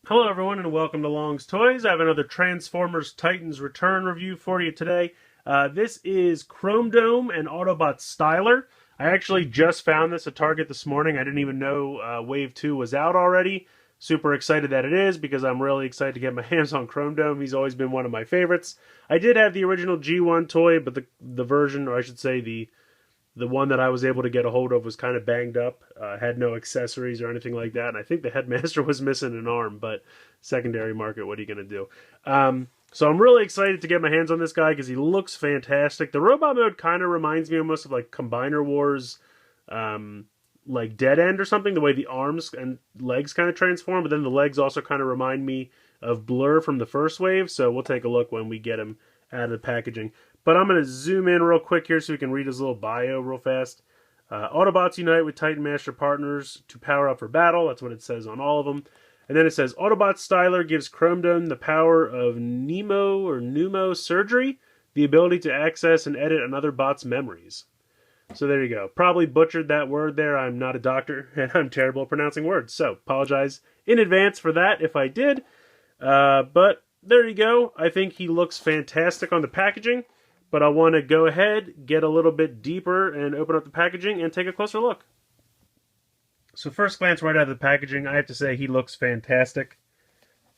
Hello everyone and welcome to Long's Toys. I have another Transformers Titans Return review for you today. This is ChromeDome and Autobot Styler. I actually just found this at Target this morning. I didn't even know Wave 2 was out already. Super excited that it is because I'm really excited to get my hands on ChromeDome. He's always been one of my favorites. I did have the original G1 toy, but the version, or I should say the one that I was able to get a hold of was kind of banged up, had no accessories or anything like that, and I think the headmaster was missing an arm, but secondary market, what are you going to do? So I'm really excited to get my hands on this guy because he looks fantastic. The robot mode kind of reminds me almost of like Combiner Wars, like Dead End or something, the way the arms and legs kind of transform, but then the legs also kind of remind me of Blur from the first wave, so we'll take a look when we get him out of the packaging. But I'm going to zoom in real quick here so we can read his little bio real fast. Autobots unite with Titan Master partners to power up for battle. That's what it says on all of them. And then it says, Autobot Styler gives ChromeDome the power of pneumo surgery, the ability to access and edit another bot's memories. So there you go. Probably butchered that word there. I'm not a doctor, and I'm terrible at pronouncing words. So apologize in advance for that if I did. But there you go. I think he looks fantastic on the packaging. But I want to go ahead, get a little bit deeper, and open up the packaging and take a closer look. So first glance right out of the packaging, I have to say he looks fantastic.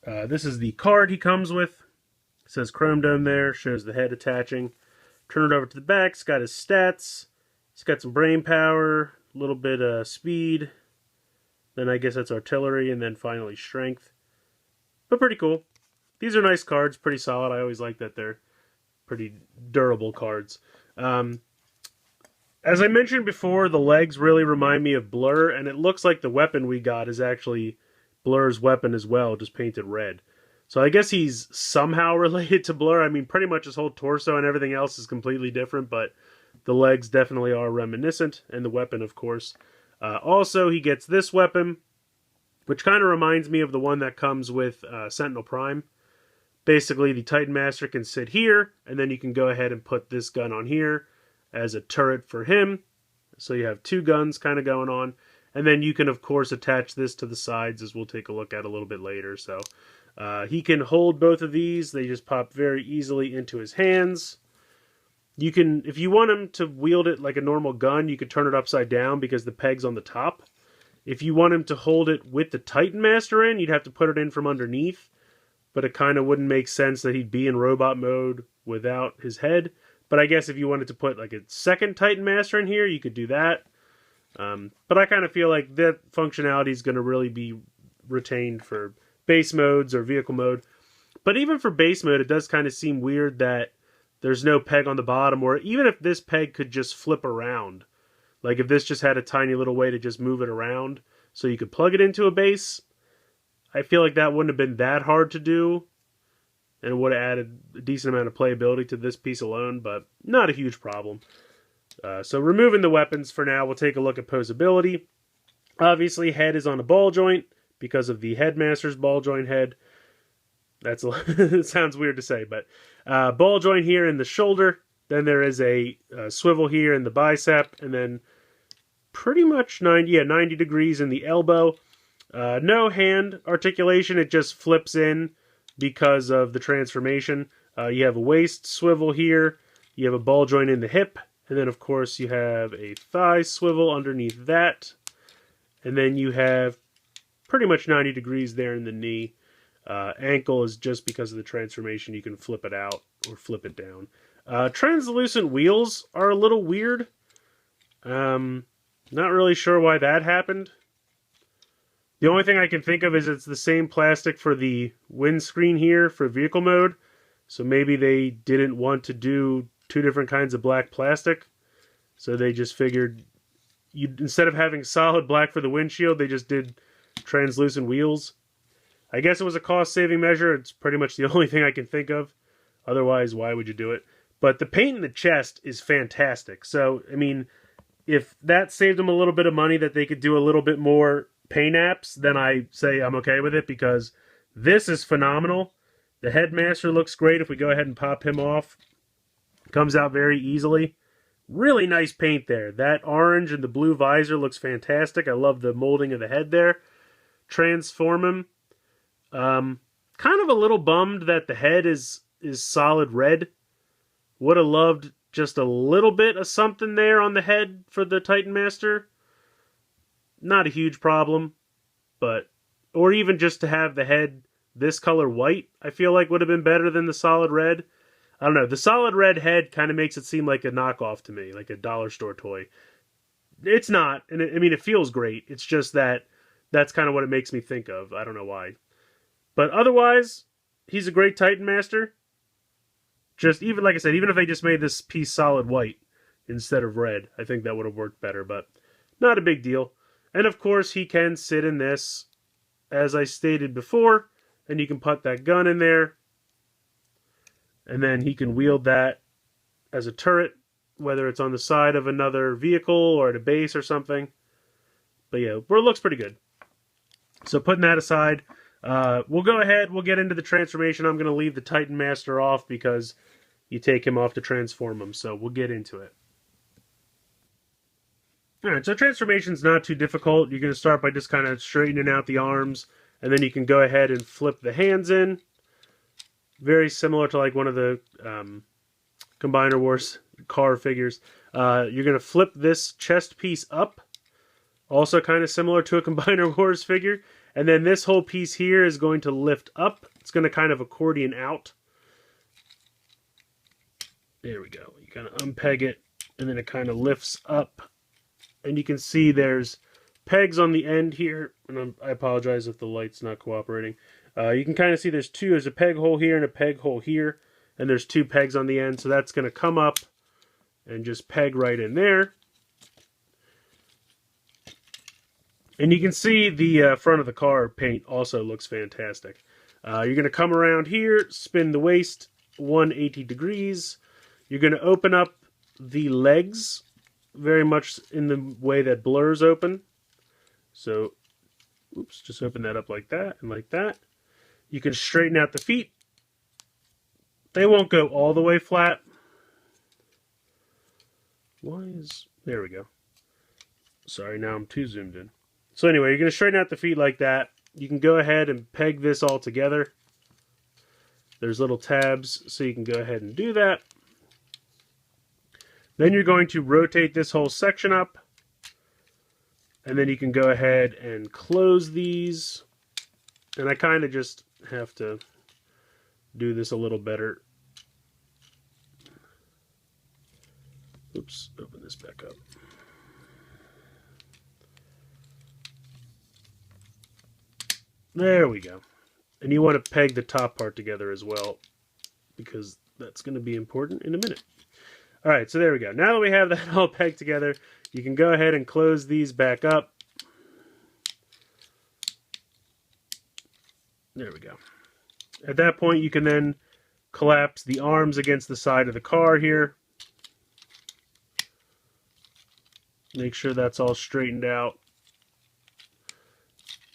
This is the card he comes with. It says ChromeDome there, shows the head attaching. Turn it over to the back, it's got his stats. He's got some brain power, a little bit of speed. Then I guess that's artillery, and then finally strength. But pretty cool. These are nice cards, pretty solid. I always like that they're pretty durable cards. As I mentioned before, the legs really remind me of Blur, and it looks like the weapon we got is actually Blur's weapon as well, just painted red. So I guess he's somehow related to Blur. I mean, pretty much his whole torso and everything else is completely different, but the legs definitely are reminiscent, and the weapon, of course. Also, he gets this weapon, which kind of reminds me of the one that comes with Sentinel Prime. Basically, the Titan Master can sit here, and then you can go ahead and put this gun on here as a turret for him. So you have two guns kind of going on. And then you can, of course, attach this to the sides, as we'll take a look at a little bit later. So he can hold both of these. They just pop very easily into his hands. You can, if you want him to wield it like a normal gun, you could turn it upside down because the peg's on the top. If you want him to hold it with the Titan Master in, you'd have to put it in from underneath. But it kind of wouldn't make sense that he'd be in robot mode without his head. But I guess if you wanted to put like a second Titan Master in here, you could do that. But I kind of feel like that functionality is going to really be retained for base modes or vehicle mode. But even for base mode, it does kind of seem weird that there's no peg on the bottom, or even if this peg could just flip around. Like if this just had a tiny little way to just move it around so you could plug it into a base, I feel like that wouldn't have been that hard to do, and it would have added a decent amount of playability to this piece alone, but not a huge problem. So removing the weapons for now, we'll take a look at posability. Obviously, head is on a ball joint because of the Headmaster's ball joint head. That's it sounds weird to say, but ball joint here in the shoulder. Then there is a swivel here in the bicep, and then pretty much 90 degrees in the elbow. No hand articulation, it just flips in because of the transformation. You have a waist swivel here, you have a ball joint in the hip, and then of course you have a thigh swivel underneath that, and then you have pretty much 90 degrees there in the knee. Ankle is just because of the transformation, you can flip it out or flip it down. Translucent wheels are a little weird. Not really sure why that happened. The only thing I can think of is it's the same plastic for the windscreen here for vehicle mode. So maybe they didn't want to do two different kinds of black plastic. So they just figured, instead of having solid black for the windshield, they just did translucent wheels. I guess it was a cost-saving measure. It's pretty much the only thing I can think of. Otherwise, why would you do it? But the paint in the chest is fantastic. So, I mean, if that saved them a little bit of money that they could do a little bit more paint apps, then I say I'm okay with it, because this is phenomenal. The Headmaster looks great. If we go ahead and pop him off, comes out very easily. Really nice paint there. That orange and the blue visor looks fantastic. I love the molding of the head there. Transform him. Kind of a little bummed that the head is solid red. Would have loved just a little bit of something there on the head for the Titan Master. Not a huge problem, but or even just to have the head this color white, I feel like would have been better than the solid red. I don't know. The solid red head kind of makes it seem like a knockoff to me, like a dollar store toy. It's not, and I mean, it feels great. It's just that that's kind of what it makes me think of. I don't know why. But otherwise, he's a great Titan Master. Just, even like I said, even if they just made this piece solid white instead of red, I think that would have worked better, but not a big deal. And of course, he can sit in this, as I stated before, and you can put that gun in there, and then he can wield that as a turret, whether it's on the side of another vehicle or at a base or something. But yeah, it looks pretty good. So putting that aside, we'll go ahead, we'll get into the transformation. I'm going to leave the Titan Master off because you take him off to transform him, so we'll get into it. Alright, so transformation's not too difficult. You're going to start by just kind of straightening out the arms, and then you can go ahead and flip the hands in. Very similar to like one of the Combiner Wars car figures. You're going to flip this chest piece up. Also kind of similar to a Combiner Wars figure. And then this whole piece here is going to lift up. It's going to kind of accordion out. There we go. You kind of unpeg it, and then it kind of lifts up. And you can see there's pegs on the end here. And I apologize if the light's not cooperating. You can kind of see there's a peg hole here and a peg hole here. And there's two pegs on the end. So that's going to come up and just peg right in there. And you can see the front of the car paint also looks fantastic. You're going to come around here, spin the waist 180 degrees. You're going to open up the legs very much in the way that Blur's open. So, oops, just open that up like that and like that. You can straighten out the feet. They won't go all the way flat. There we go. Sorry, now I'm too zoomed in. So anyway, you're going to straighten out the feet like that. You can go ahead and peg this all together. There's little tabs, so you can go ahead and do that. Then you're going to rotate this whole section up. And then you can go ahead and close these. And I kind of just have to do this a little better. Oops, open this back up. There we go. And you want to peg the top part together as well, because that's going to be important in a minute. Alright, so there we go. Now that we have that all pegged together, you can go ahead and close these back up. There we go. At that point, you can then collapse the arms against the side of the car here. Make sure that's all straightened out.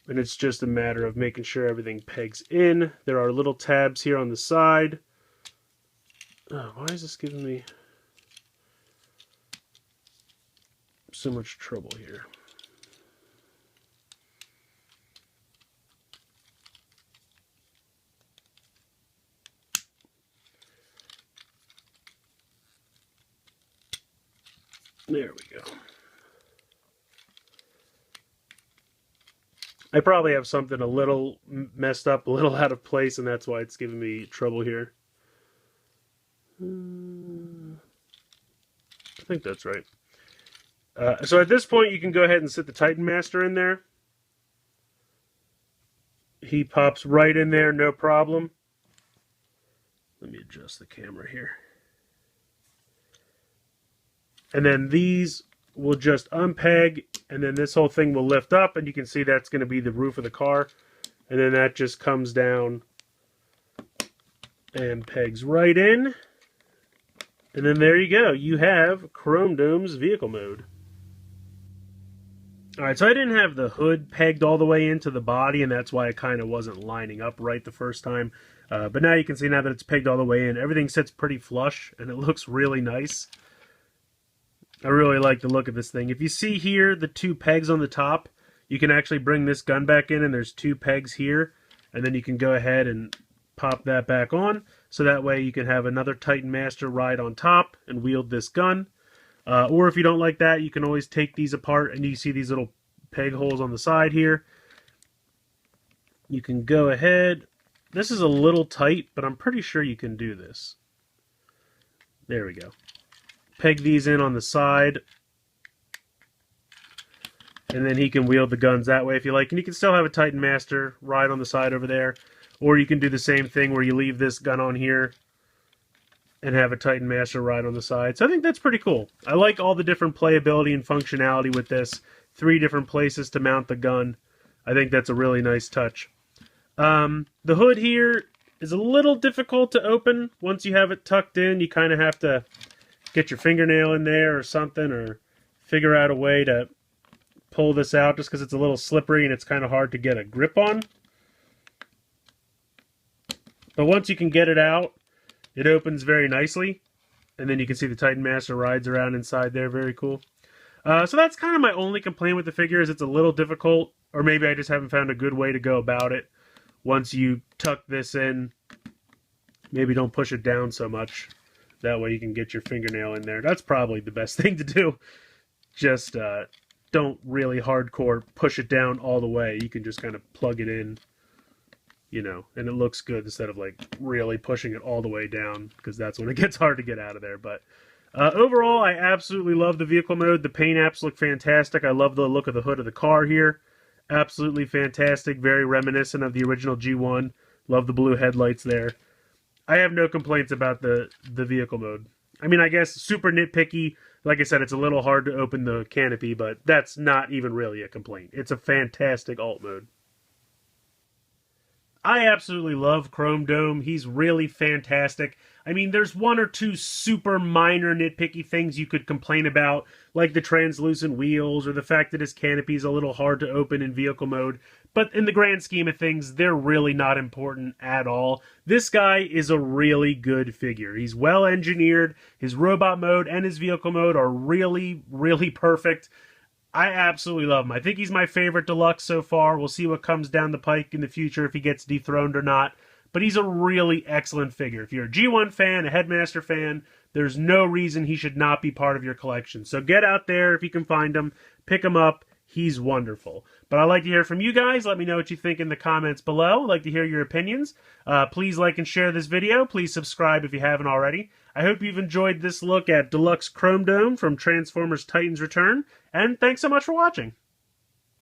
And it's just a matter of making sure everything pegs in. There are little tabs here on the side. Oh, why is this giving me so much trouble here? There we go. I probably have something a little messed up, a little out of place, and that's why it's giving me trouble here. I think that's right. So at this point, you can go ahead and sit the Titan Master in there. He pops right in there, no problem. Let me adjust the camera here. And then these will just unpeg, and then this whole thing will lift up, and you can see that's going to be the roof of the car. And then that just comes down and pegs right in. And then there you go. You have ChromeDome's vehicle mode. Alright, so I didn't have the hood pegged all the way into the body, and that's why it kind of wasn't lining up right the first time. But now you can see now that it's pegged all the way in, everything sits pretty flush, and it looks really nice. I really like the look of this thing. If you see here, the two pegs on the top, you can actually bring this gun back in, and there's two pegs here. and then you can go ahead and pop that back on, so that way you can have another Titan Master ride on top and wield this gun. Or if you don't like that, you can always take these apart, and you see these little peg holes on the side here. You can go ahead. This is a little tight, but I'm pretty sure you can do this. There we go. Peg these in on the side, and then he can wield the guns that way if you like. And you can still have a Titan Master ride on the side over there. Or you can do the same thing where you leave this gun on here and have a Titan Master ride on the side. So I think that's pretty cool. I like all the different playability and functionality with this. 3 different places to mount the gun. I think that's a really nice touch. The hood here is a little difficult to open. Once you have it tucked in, you kind of have to get your fingernail in there or something, or figure out a way to pull this out, just because it's a little slippery and it's kind of hard to get a grip on. But once you can get it out, it opens very nicely. And then you can see the Titan Master rides around inside there. Very cool. So that's kind of my only complaint with the figure, is it's a little difficult. Or maybe I just haven't found a good way to go about it. Once you tuck this in, maybe don't push it down so much. That way you can get your fingernail in there. That's probably the best thing to do. Just don't really hardcore push it down all the way. You can just kind of plug it in, you know, and it looks good instead of like really pushing it all the way down, because that's when it gets hard to get out of there. But overall, I absolutely love the vehicle mode. The paint apps look fantastic. I love the look of the hood of the car here. Absolutely fantastic. Very reminiscent of the original G1. Love the blue headlights there. I have no complaints about the vehicle mode. I mean, I guess super nitpicky. Like I said, it's a little hard to open the canopy, but that's not even really a complaint. It's a fantastic alt mode. I absolutely love ChromeDome. He's really fantastic. I mean, there's 1 or 2 super minor nitpicky things you could complain about, like the translucent wheels or the fact that his canopy is a little hard to open in vehicle mode. But in the grand scheme of things, they're really not important at all. This guy is a really good figure. He's well engineered. His robot mode and his vehicle mode are really, really perfect. I absolutely love him. I think he's my favorite Deluxe so far. We'll see what comes down the pike in the future, if he gets dethroned or not. But he's a really excellent figure. If you're a G1 fan, a Headmaster fan, there's no reason he should not be part of your collection. So get out there if you can find him. Pick him up. He's wonderful. But I'd like to hear from you guys. Let me know what you think in the comments below. I'd like to hear your opinions. Please like and share this video. Please subscribe if you haven't already. I hope you've enjoyed this look at Deluxe ChromeDome from Transformers Titans Return. And thanks so much for watching.